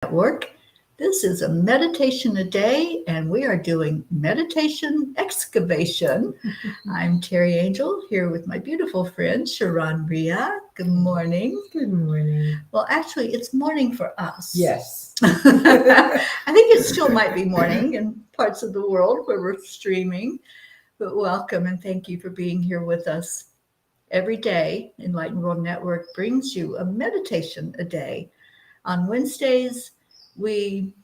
Network. This is a meditation a day, and we are doing Meditation Excavation. I'm Teri Angel here with my beautiful friend, ShaRon Rea. Good morning. Good morning. Well, actually, it's morning for us. Yes. I think it still might be morning in parts of the world where we're streaming, but welcome and thank you for being here with us. Every day, Enlightened World Network brings you a meditation a day. On Wednesdays, we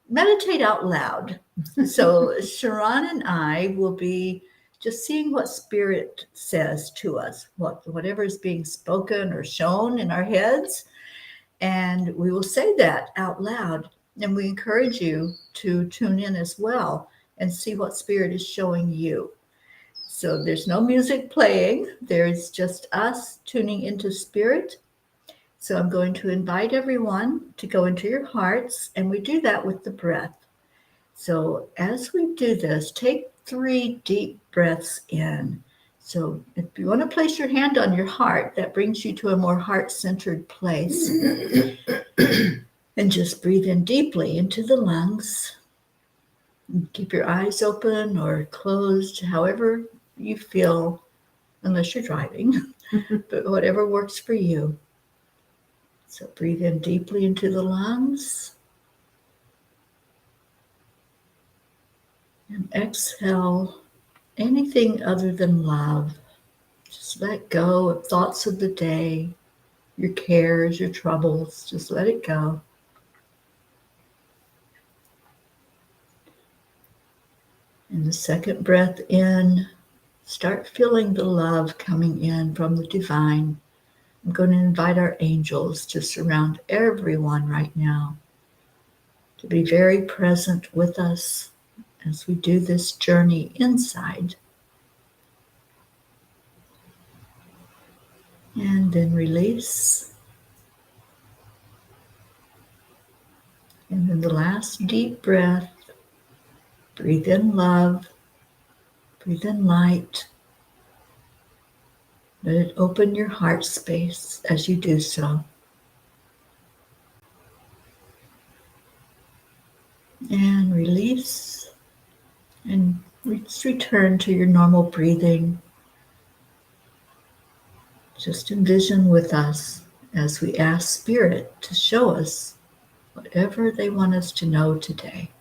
meditate out loud. So ShaRon and I will be just seeing what Spirit says to us, whatever is being spoken or shown in our heads. And we will say that out loud. And we encourage you to tune in as well and see what Spirit is showing you. So there's no music playing. There's just us tuning into Spirit. So I'm going to invite everyone to go into your hearts, and we do that with the breath. So as we do this, take 3 deep breaths in. So if you want to place your hand on your heart, that brings you to a more heart-centered place. And just breathe in deeply into the lungs. Keep your eyes open or closed, however you feel, unless you're driving, but whatever works for you. So breathe in deeply into the lungs and exhale anything other than love. Just let go of thoughts of the day, your cares, your troubles. Just let it go. And the second breath in, start feeling the love coming in from the divine. I'm going to invite our angels to surround everyone right now, to be very present with us as we do this journey inside. And then release. And then the last deep breath, breathe in love, breathe in light. Let it open your heart space as you do so. And release. And return to your normal breathing. Just envision with us as we ask Spirit to show us whatever they want us to know today.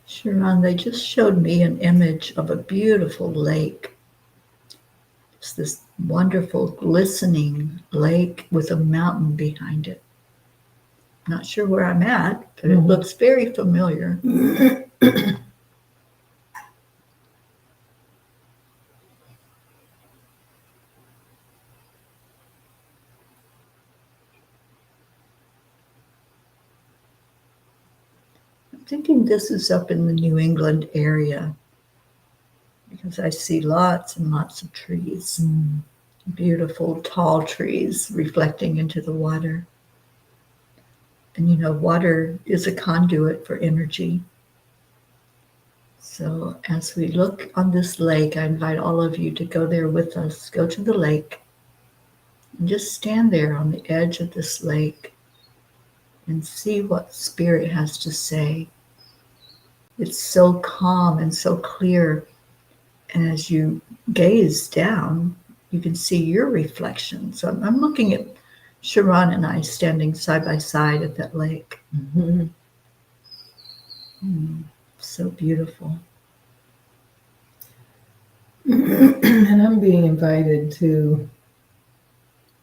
ShaRon, they just showed me an image of a beautiful lake. It's this wonderful glistening lake with a mountain behind it. Not sure where I'm at, but it looks very familiar. I'm thinking this is up in the New England area because I see lots and lots of trees. Beautiful tall trees reflecting into the water. And you know, water is a conduit for energy. So as we look on this lake, I invite all of you to go there with us. Go to the lake and just stand there on the edge of this lake and see what Spirit has to say. It's so calm and so clear. And as you gaze down, you can see your reflection. So I'm looking at ShaRon and I standing side by side at that lake. So beautiful. And I'm being invited to,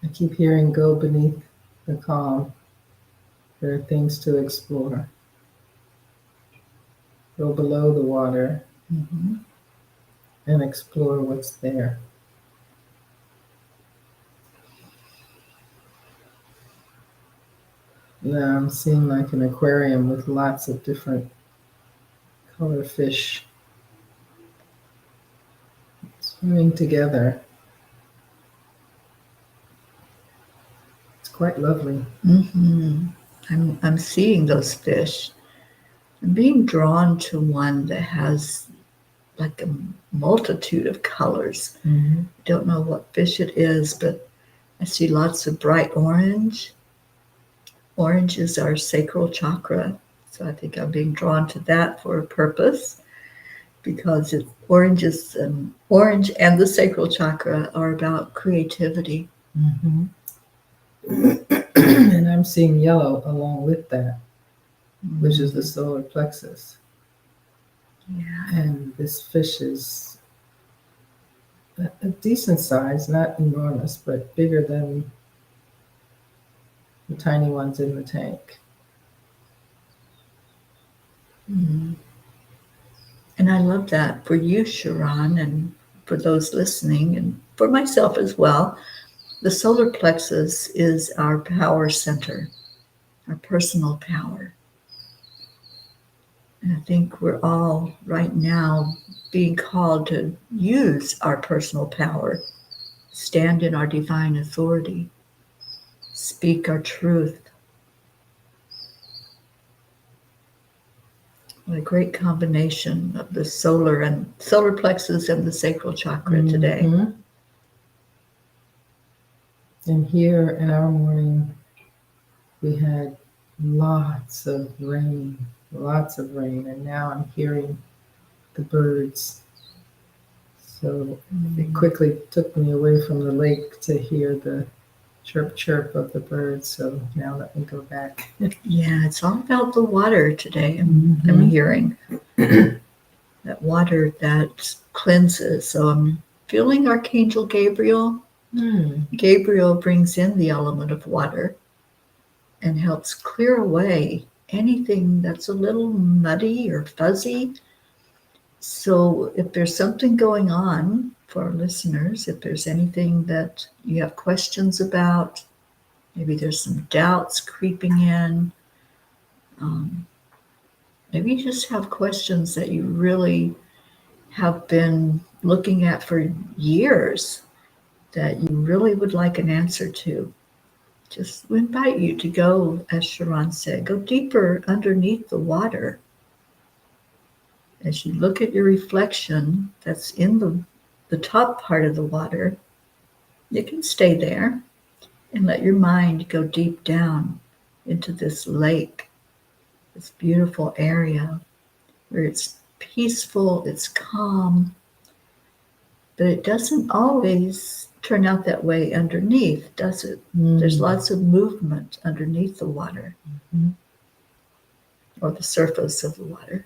I keep hearing, go beneath the calm. There are things to explore. Go below the water and explore what's there. Now I'm seeing like an aquarium with lots of different color fish swimming together. quite lovely. Mm-hmm. I'm seeing those fish. I'm being drawn to one that has like a multitude of colors. Mm-hmm. I don't know what fish it is, but I see lots of bright orange. Orange is our sacral chakra. So I think I'm being drawn to that for a purpose because orange and the sacral chakra are about creativity. Mm-hmm. And I'm seeing yellow along with that, which is the solar plexus. Yeah. And this fish is a decent size, not enormous, but bigger than the tiny ones in the tank. Mm. And I love that for you, ShaRon, and for those listening, and for myself as well. The solar plexus is our power center, our personal power. And I think we're all right now being called to use our personal power, stand in our divine authority, speak our truth. What a great combination of the solar plexus and the sacral chakra today. Mm-hmm. And here in our morning, we had lots of rain, and now I'm hearing the birds. So it quickly took me away from the lake to hear the chirp chirp of the birds. So now let me go back. Yeah, it's all about the water today. I'm Mhm. hearing that water that cleanses. So I'm feeling Archangel Gabriel. Gabriel brings in the element of water and helps clear away anything that's a little muddy or fuzzy. So if there's something going on for our listeners, if there's anything that you have questions about, maybe there's some doubts creeping in, um, maybe you just have questions that you really have been looking at for years that you really would like an answer to. Just invite you to go, as ShaRon said, go deeper underneath the water. As you look at your reflection that's in the top part of the water, you can stay there and let your mind go deep down into this lake, this beautiful area where it's peaceful, it's calm, but it doesn't always turn out that way underneath, does it? There's lots of movement underneath the water or the surface of the water.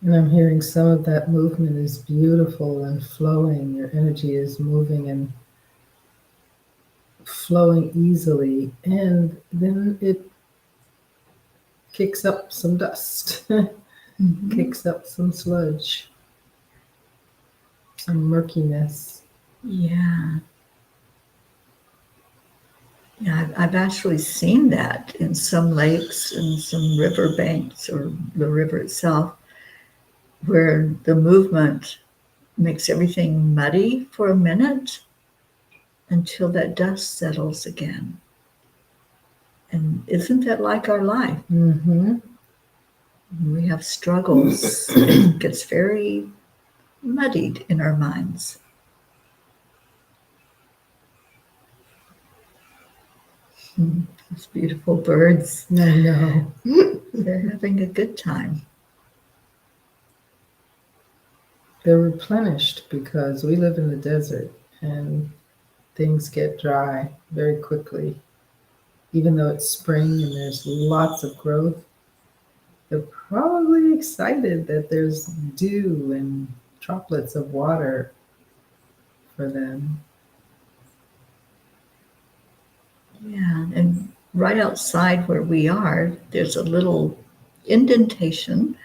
And I'm hearing some of that movement is beautiful and flowing. Your energy is moving and flowing easily. And then it kicks up some dust, kicks up some sludge, some murkiness. Yeah. Yeah, I've actually seen that in some lakes and some river banks or the river itself, where the movement makes everything muddy for a minute until that dust settles again. And isn't that like our life? Mm-hmm. When we have struggles, it gets very muddied in our minds. These beautiful birds. I know. They're having a good time. They're replenished because we live in the desert and things get dry very quickly. Even though it's spring and there's lots of growth, they're probably excited that there's dew and droplets of water for them. Yeah, and right outside where we are, there's a little indentation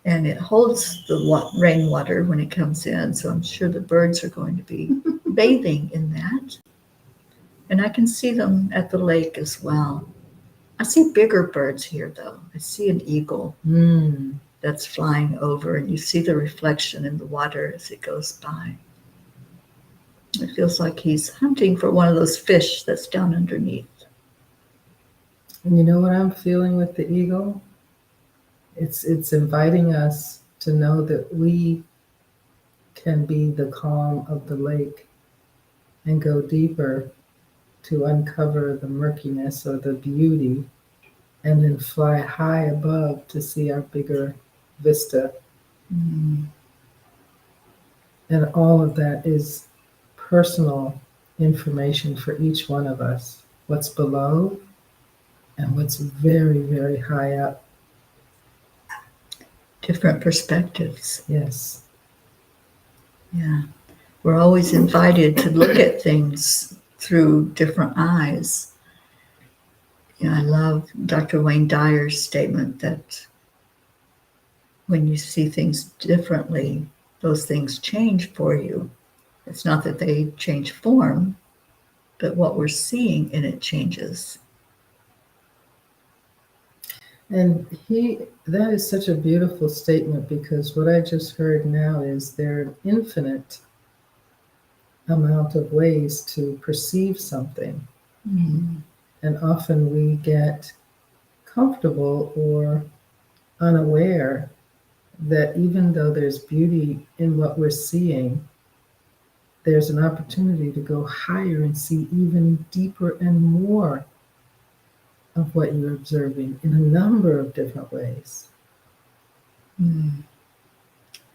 and it holds the rainwater when it comes in. So I'm sure the birds are going to be bathing in that. And I can see them at the lake as well. I see bigger birds here, though. I see an eagle that's flying over, and you see the reflection in the water as it goes by. It feels like he's hunting for one of those fish that's down underneath. And you know what I'm feeling with the eagle? It's inviting us to know that we can be the calm of the lake and go deeper to uncover the murkiness or the beauty, and then fly high above to see our bigger vista. Mm. And all of that is personal information for each one of us. What's below and what's very, very high up. Different perspectives. Yes. Yeah. We're always invited to look at things through different eyes. Yeah, I love Dr. Wayne Dyer's statement that when you see things differently, those things change for you. It's not that they change form, but what we're seeing in it changes. And that is such a beautiful statement, because what I just heard now is there are an infinite amount of ways to perceive something. Mm. And often we get comfortable or unaware that even though there's beauty in what we're seeing, there's an opportunity to go higher and see even deeper and more of what you're observing in a number of different ways. Mm.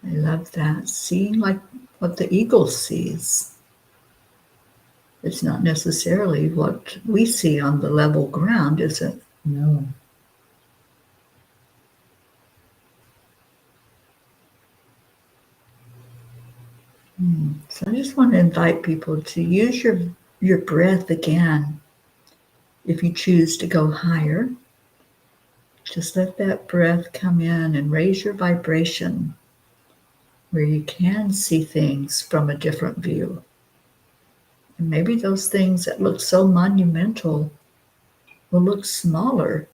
I love that. Seeing like what the eagle sees. It's not necessarily what we see on the level ground, is it? No. So I just want to invite people to use your breath again. If you choose to go higher, just let that breath come in and raise your vibration where you can see things from a different view. And maybe those things that look so monumental will look smaller.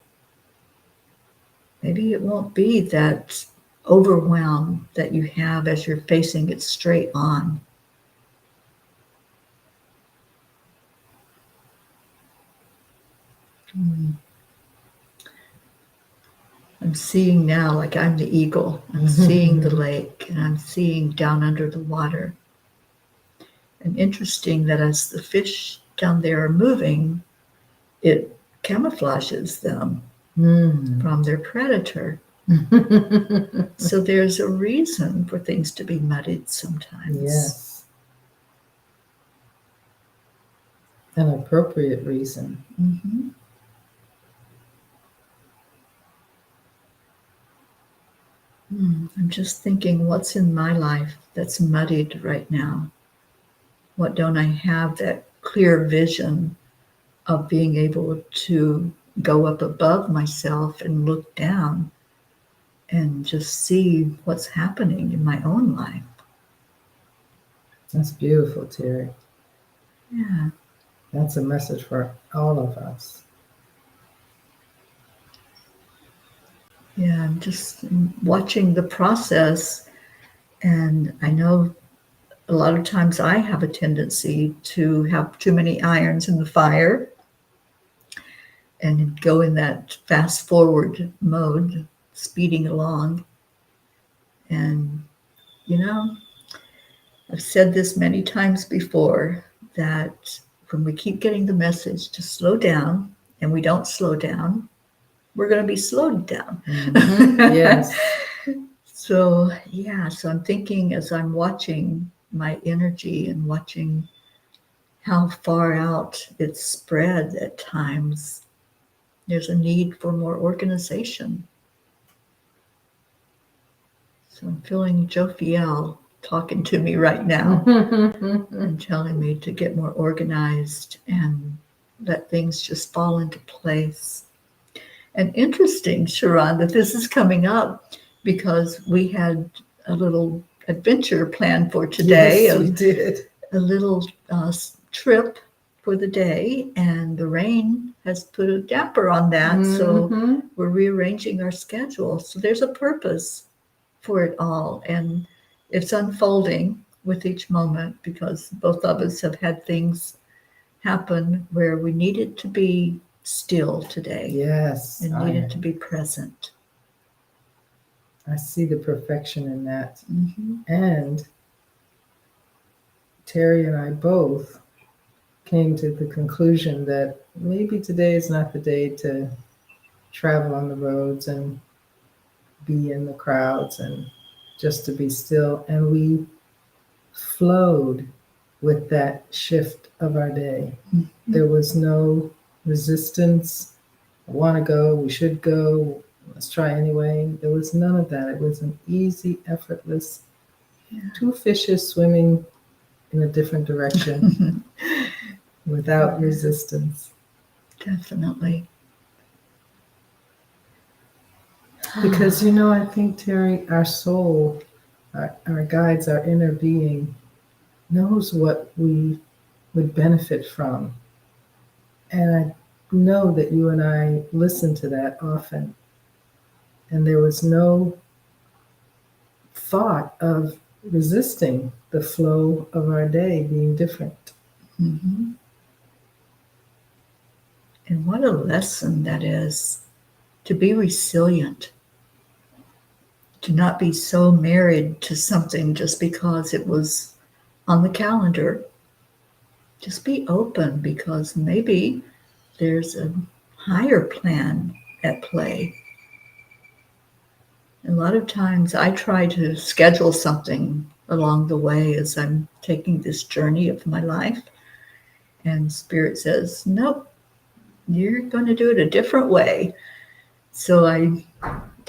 Maybe it won't be that overwhelm that you have as you're facing it straight on. I'm seeing now, like I'm the eagle. I'm seeing the lake, and I'm seeing down under the water. And interesting that as the fish down there are moving, it camouflages them from their predator. So there's a reason for things to be muddied sometimes. Yes. An appropriate reason. Mm-hmm. I'm just thinking, what's in my life that's muddied right now? What don't I have that clear vision of being able to go up above myself and look down and just see what's happening in my own life? That's beautiful, Teri. Yeah. That's a message for all of us. Yeah, I'm just watching the process, and I know a lot of times I have a tendency to have too many irons in the fire and go in that fast forward mode, speeding along. And, I've said this many times before, that when we keep getting the message to slow down and we don't slow down, we're going to be slowed down. Yes. So I'm thinking, as I'm watching my energy and watching how far out it's spread at times, there's a need for more organization. So I'm feeling Jophiel talking to me right now and telling me to get more organized and let things just fall into place. And interesting, ShaRon, that this is coming up because we had a little adventure planned for today. Yes, we did. A little trip for the day, and the rain has put a damper on that. So we're rearranging our schedule. So there's a purpose for it all, and it's unfolding. with each moment, because both of us have had things happen where we needed to be still today. Yes. And needed to be present. I see the perfection in that. Mm-hmm. And Teri and I both came to the conclusion that maybe today is not the day to travel on the roads and be in the crowds and just to be still. And we flowed with that shift of our day. Mm-hmm. There was no resistance. I want to go, we should go, let's try anyway. There was none of that. It was an easy, effortless, two fishes swimming in a different direction without resistance. Definitely. Because, I think, Teri, our soul, our guides, our inner being, knows what we would benefit from. And I know that you and I listen to that often. And there was no thought of resisting the flow of our day being different. Mm-hmm. And what a lesson that is, to be resilient, to not be so married to something just because it was on the calendar. Just be open, because maybe there's a higher plan at play. A lot of times I try to schedule something along the way as I'm taking this journey of my life, and Spirit says, nope, you're going to do it a different way. So I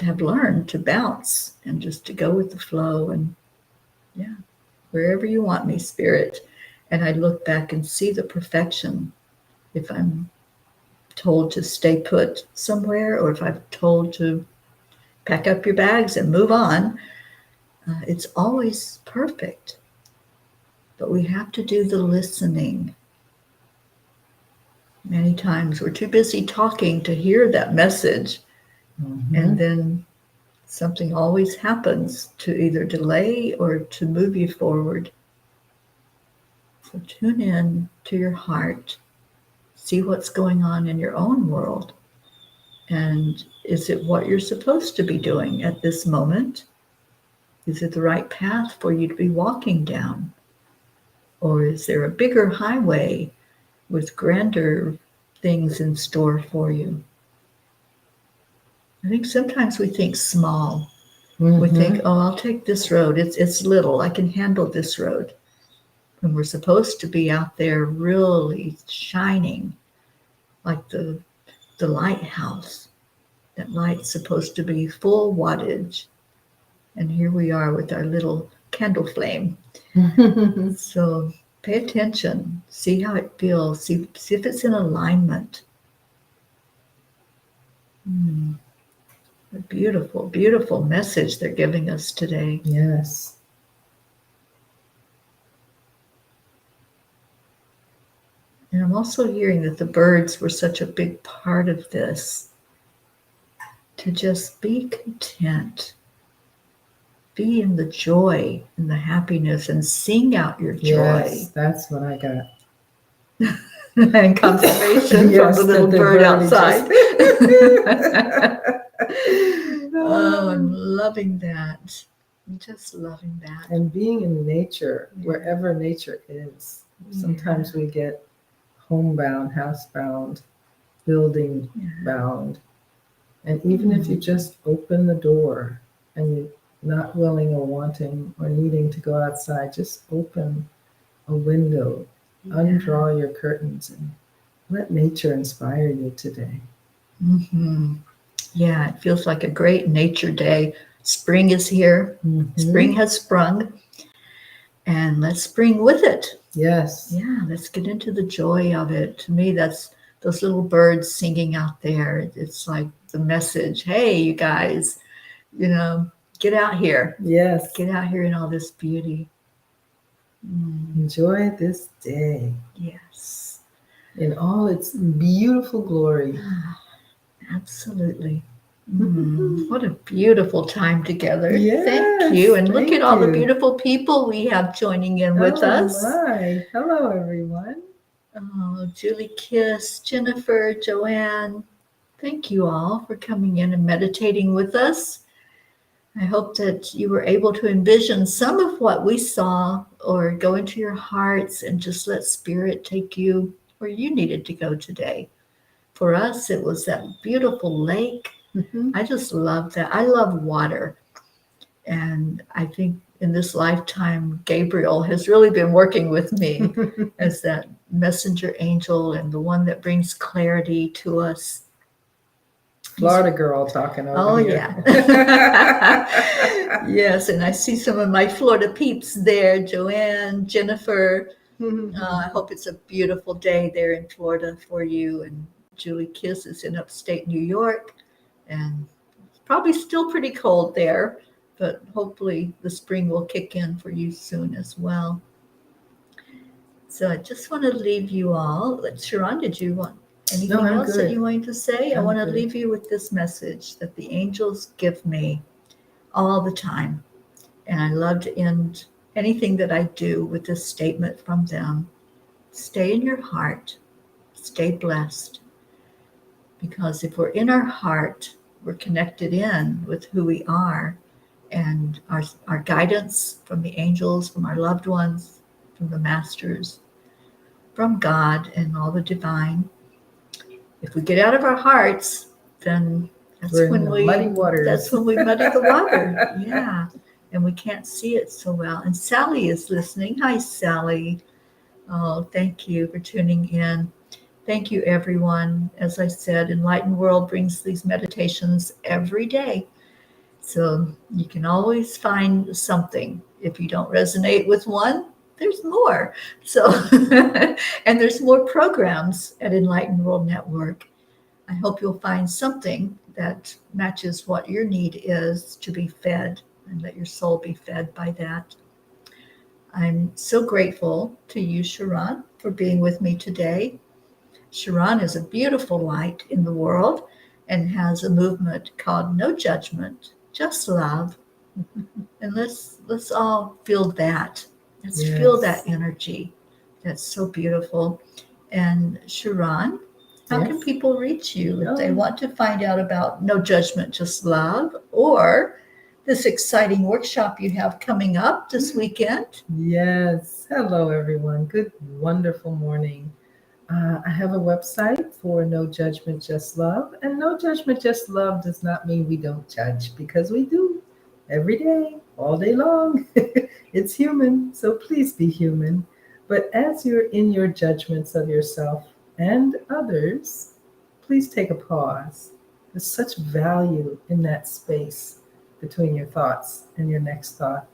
have learned to bounce and just to go with the flow, and wherever you want me, Spirit. And I look back and see the perfection. If I'm told to stay put somewhere, or if I'm told to pack up your bags and move on, it's always perfect. But we have to do the listening. Many times we're too busy talking to hear that message. Mm-hmm. And then something always happens to either delay or to move you forward. So tune in to your heart. See what's going on in your own world. And is it what you're supposed to be doing at this moment? Is it the right path for you to be walking down? Or is there a bigger highway with grander things in store for you? I think sometimes we think small. Mm-hmm. We think, oh, I'll take this road. It's little. I can handle this road. When we're supposed to be out there really shining like the lighthouse. That light's supposed to be full wattage. And here we are with our little candle flame. So pay attention. See how it feels. See if it's in alignment. A beautiful, beautiful message they're giving us today. Yes. And I'm also hearing that the birds were such a big part of this. To just be content. Be in the joy and the happiness and sing out your joy. Yes, that's what I got. And conservation Yes, from the little the bird birdie outside. just- Oh, I'm loving that. I'm just loving that. And being in nature, wherever nature is. Sometimes we get homebound, housebound, building bound. And even if you just open the door and you're not willing or wanting or needing to go outside, just open a window, undraw your curtains, and let nature inspire you today. Mm-hmm. Yeah, it feels like a great nature day. Spring is here. Mm-hmm. Spring has sprung. And let's spring with it. Yes. Yeah, let's get into the joy of it. To me, that's those little birds singing out there. It's like the message, hey, you guys, get out here. Yes. Get out here in all this beauty. Enjoy this day. Yes. In all its beautiful glory. Absolutely. What a beautiful time together. Thank Yes, you. And look at thank all the you. beautiful people we have joining in with Oh us. my. Hello, everyone. Oh, Julie Kiss, Jennifer, Joanne. Thank you all for coming in and meditating with us. I hope that you were able to envision some of what we saw or go into your hearts and just let spirit take you where you needed to go today. For us, it was that beautiful lake. I just love that. I love water. And I think in this lifetime, Gabriel has really been working with me as that messenger angel and the one that brings clarity to us. Florida girl talking over here. Yeah. Yes, and I see some of my Florida peeps there, Joanne, Jennifer. I hope it's a beautiful day there in Florida for you. And Julie Kiss is in upstate New York, and it's probably still pretty cold there, but hopefully the spring will kick in for you soon as well. So I just want to leave you all. ShaRon, did you want anything I'm else that good. you wanted to say? I I'm want to good. leave you with this message that the angels give me all the time. And I love to end anything that I do with this statement from them. Stay in your heart. Stay blessed. Because if we're in our heart, we're connected in with who we are and our guidance from the angels, from our loved ones, from the masters, from God and all the divine. If we get out of our hearts, then We're in the muddy waters. That's when we muddy the water. Yeah. And we can't see it so well. And Sally is listening. Hi, Sally. Oh, thank you for tuning in. Thank you, everyone. As I said, Enlightened World brings these meditations every day. So you can always find something. If you don't resonate with one, there's more. So, and there's more programs at Enlightened World Network. I hope you'll find something that matches what your need is to be fed and let your soul be fed by that. I'm so grateful to you, ShaRon, for being with me today. ShaRon is a beautiful light in the world and has a movement called No Judgment, Just Love. And let's all feel that. Let's feel that energy. That's so beautiful. And ShaRon, how can people reach you if they want to find out about No Judgment, Just Love, or this exciting workshop you have coming up this weekend? Yes. Hello, everyone. Good, wonderful morning. I have a website for No Judgment, Just Love. And No Judgment, Just Love does not mean we don't judge, because we do every day, all day long. It's human, so please be human. But as you're in your judgments of yourself and others, please take a pause. There's such value in that space between your thoughts and your next thought.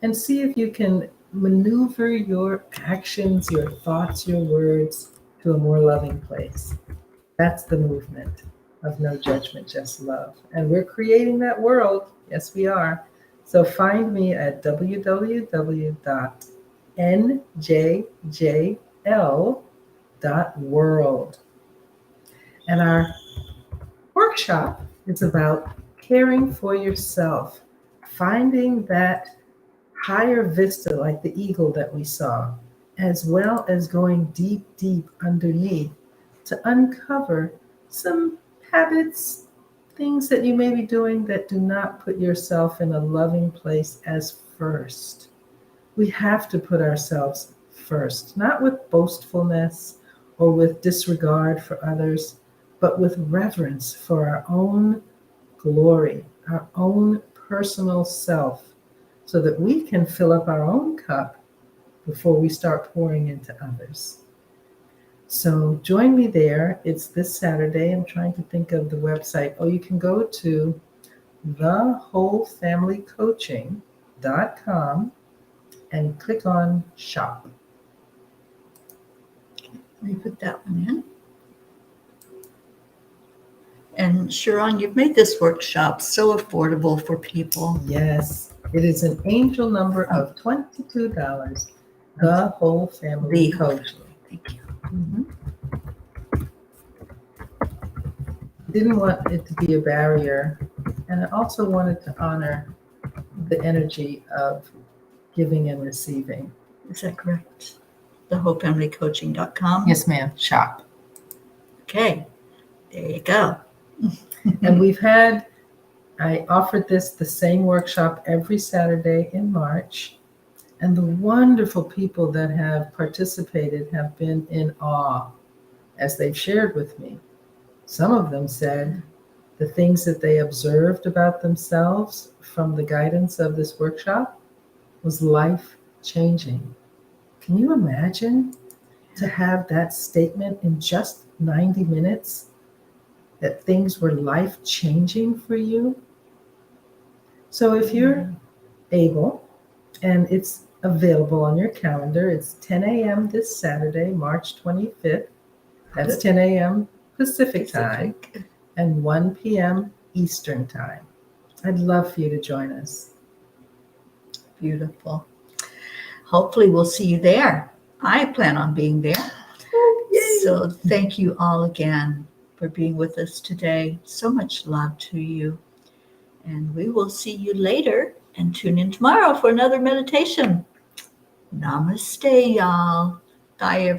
And see if you can maneuver your actions, your thoughts, your words to a more loving place. That's the movement of No Judgment, Just Love. And we're creating that world. Yes, we are. So find me at www.njjl.world. And our workshop is about caring for yourself, finding that higher vista like the eagle that we saw, as well as going deep, deep underneath to uncover some habits, things that you may be doing that do not put yourself in a loving place as first. We have to put ourselves first, not with boastfulness or with disregard for others, but with reverence for our own glory, our own personal self, so that we can fill up our own cup before we start pouring into others. So join me there. It's this Saturday. I'm trying to think of the website. Oh, you can go to thewholefamilycoaching.com and click on shop. Let me put that one in. And ShaRon, you've made this workshop so affordable for people. Yes, it is an angel number of $22. The Whole Family Coaching. Thank you. didn't want it to be a barrier. And I also wanted to honor the energy of giving and receiving. Is that correct? TheWholeFamilyCoaching.com. Yes, ma'am. Shop. Okay, there you go. And I offered the same workshop every Saturday in March. And the wonderful people that have participated have been in awe as they've shared with me. Some of them said the things that they observed about themselves from the guidance of this workshop was life-changing. Can you imagine to have that statement in just 90 minutes that things were life-changing for you? So if you're able, and it's available on your calendar, it's 10 a.m. this Saturday, March 25th. That's 10 a.m. Pacific time and 1 p.m. Eastern time. I'd love for you to join us. Beautiful. Hopefully we'll see you there. I plan on being there. So thank you all again for being with us today. So much love to you. And we will see you later, and tune in tomorrow for another meditation. Namaste, y'all. Bye, everyone.